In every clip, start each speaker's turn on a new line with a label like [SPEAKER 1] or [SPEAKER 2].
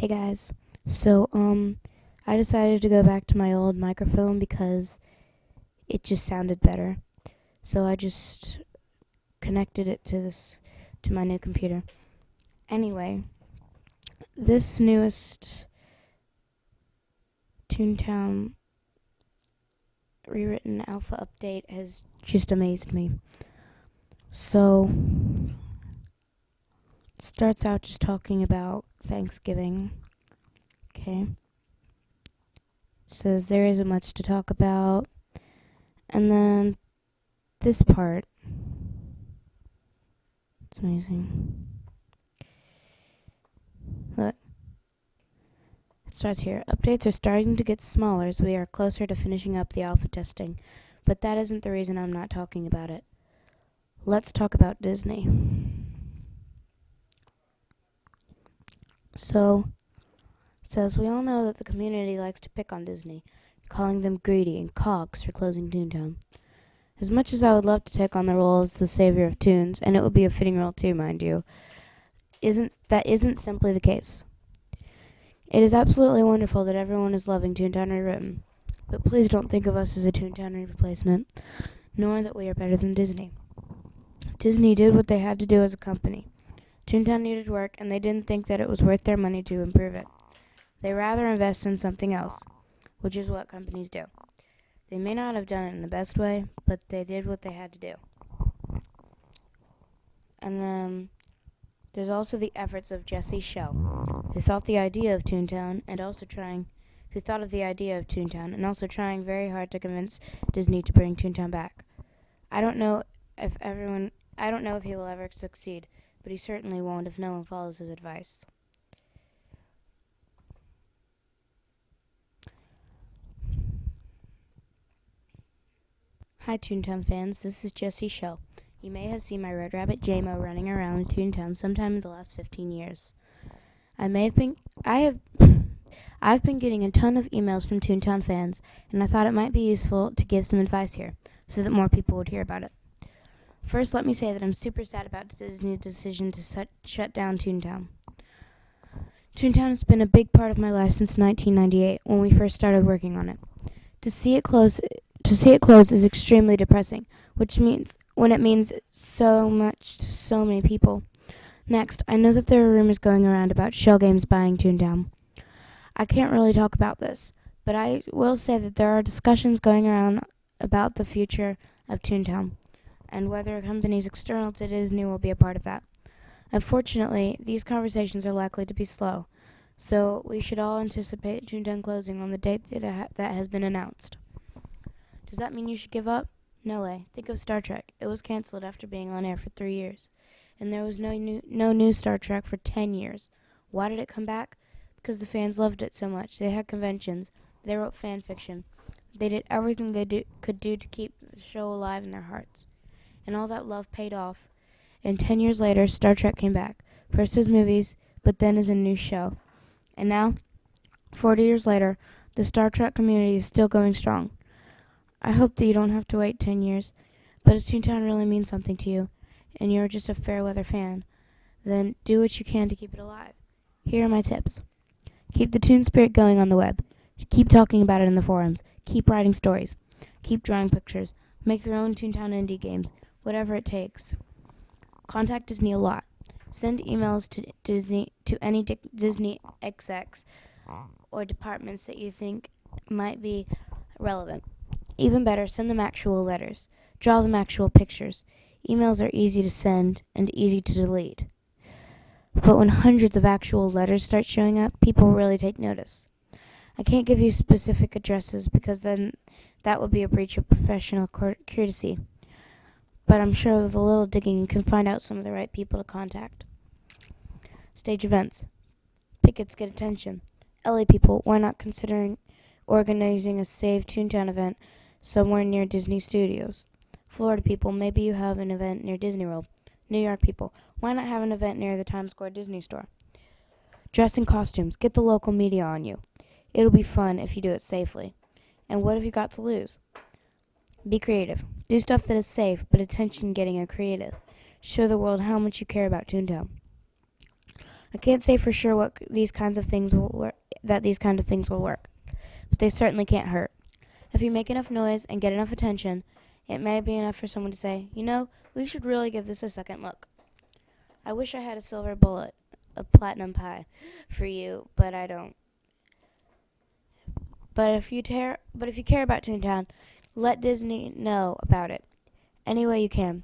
[SPEAKER 1] Hey guys. So, I decided to go back to my old microphone because it just sounded better. So I just connected it to my new computer. Anyway, this newest Toontown rewritten alpha update has just amazed me. So, it starts out just talking about Thanksgiving. Okay. It says there isn't much to talk about. And then this part. It's amazing. Look. It starts here. Updates are starting to get smaller as we are closer to finishing up the alpha testing. But that isn't the reason I'm not talking about it. Let's talk about Disney. So, it says we all know that the community likes to pick on Disney, calling them greedy and cogs for closing Toontown. As much as I would love to take on the role as the savior of Toons, and it would be a fitting role too, mind you, isn't simply the case. It is absolutely wonderful that everyone is loving Toontown Rewritten, but please don't think of us as a Toontown replacement, nor that we are better than Disney. Disney did what they had to do as a company. Toontown needed work, and they didn't think that it was worth their money to improve it. They rather invest in something else, which is what companies do. They may not have done it in the best way, but they did what they had to do. And then there's also the efforts of Jesse Shell, who thought of the idea of Toontown and also trying very hard to convince Disney to bring Toontown back. I don't know if he will ever succeed, but he certainly won't if no one follows his advice. Hi Toontown fans, this is Jesse Shell. You may have seen my Red Rabbit JMO running around Toontown sometime in the last 15 years. I've been getting a ton of emails from Toontown fans, and I thought it might be useful to give some advice here, so that more people would hear about it. First, let me say that I'm super sad about Disney's decision to shut down Toontown. Toontown has been a big part of my life since 1998, when we first started working on it. To see it close is extremely depressing, which means so much to so many people. Next, I know that there are rumors going around about Shell Games buying Toontown. I can't really talk about this, but I will say that there are discussions going around about the future of Toontown, and whether companies external to Disney will be a part of that. Unfortunately, these conversations are likely to be slow, so we should all anticipate Toontown closing on the date that has been announced. Does that mean you should give up? No way. Think of Star Trek. It was canceled after being on air for 3 years. And there was no new Star Trek for 10 years. Why did it come back? Because the fans loved it so much. They had conventions. They wrote fan fiction. They did everything they could do to keep the show alive in their hearts. And all that love paid off. And 10 years later, Star Trek came back. First as movies, but then as a new show. And now, 40 years later, the Star Trek community is still going strong. I hope that you don't have to wait 10 years, but if Toontown really means something to you, and you're just a fair weather fan, then do what you can to keep it alive. Here are my tips. Keep the Toon spirit going on the web. Keep talking about it in the forums. Keep writing stories. Keep drawing pictures. Make your own Toontown indie games, whatever it takes. Contact Disney a lot. Send emails to any Disney execs or departments that you think might be relevant. Even better, send them actual letters. Draw them actual pictures. Emails are easy to send and easy to delete. But when hundreds of actual letters start showing up, people really take notice. I can't give you specific addresses because then that would be a breach of professional courtesy. But I'm sure with a little digging you can find out some of the right people to contact. Stage events. Pickets get attention. LA people, why not considering organizing a Save Toontown event somewhere near Disney Studios? Florida people, maybe you have an event near Disney World. New York people, why not have an event near the Times Square Disney store? Dress in costumes. Get the local media on you. It'll be fun if you do it safely. And what have you got to lose? Be creative. Do stuff that is safe, but attention-getting and creative. Show the world how much you care about Toontown. I can't say for sure what these kinds of things will work, that these kind of things will work, but they certainly can't hurt. If you make enough noise and get enough attention, it may be enough for someone to say, we should really give this a second look. I wish I had a silver bullet, a platinum pie for you, but I don't. But if you care about Toontown, let Disney know about it any way you can.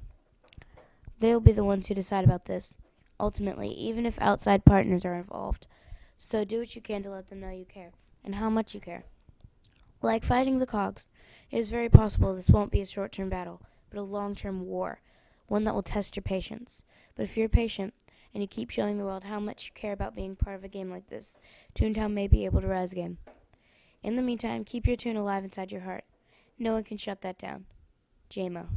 [SPEAKER 1] They will be the ones who decide about this, ultimately, even if outside partners are involved. So do what you can to let them know you care, and how much you care. Like fighting the cogs, it is very possible this won't be a short-term battle, but a long-term war, one that will test your patience. But if you're patient, and you keep showing the world how much you care about being part of a game like this, Toontown may be able to rise again. In the meantime, keep your tune alive inside your heart. No one can shut that down. JMO.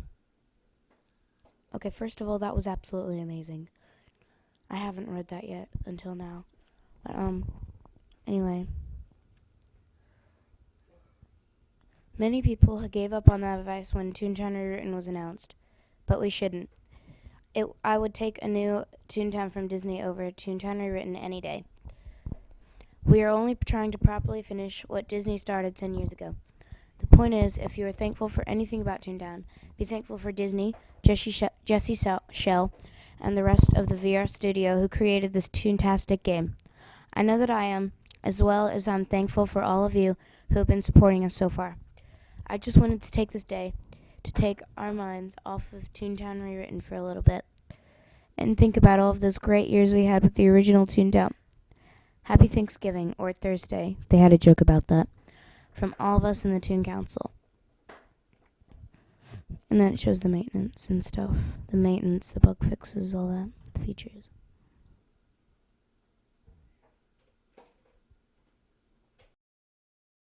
[SPEAKER 1] Okay, first of all, that was absolutely amazing. I haven't read that yet until now. But, anyway. Many people gave up on that advice when Toontown Rewritten was announced, but we shouldn't. I would take a new Toontown from Disney over Toontown Rewritten any day. We are only trying to properly finish what Disney started 10 years ago. The point is, if you are thankful for anything about Toontown, be thankful for Disney, Jesse Schell, and the rest of the VR studio who created this Toontastic game. I know that I am, as well as I'm thankful for all of you who have been supporting us so far. I just wanted to take this day to take our minds off of Toontown Rewritten for a little bit and think about all of those great years we had with the original Toontown. Happy Thanksgiving, or Thursday. They had a joke about that. From all of us in the Toon Council. And then it shows the maintenance and stuff. The maintenance, the bug fixes, all that. The features.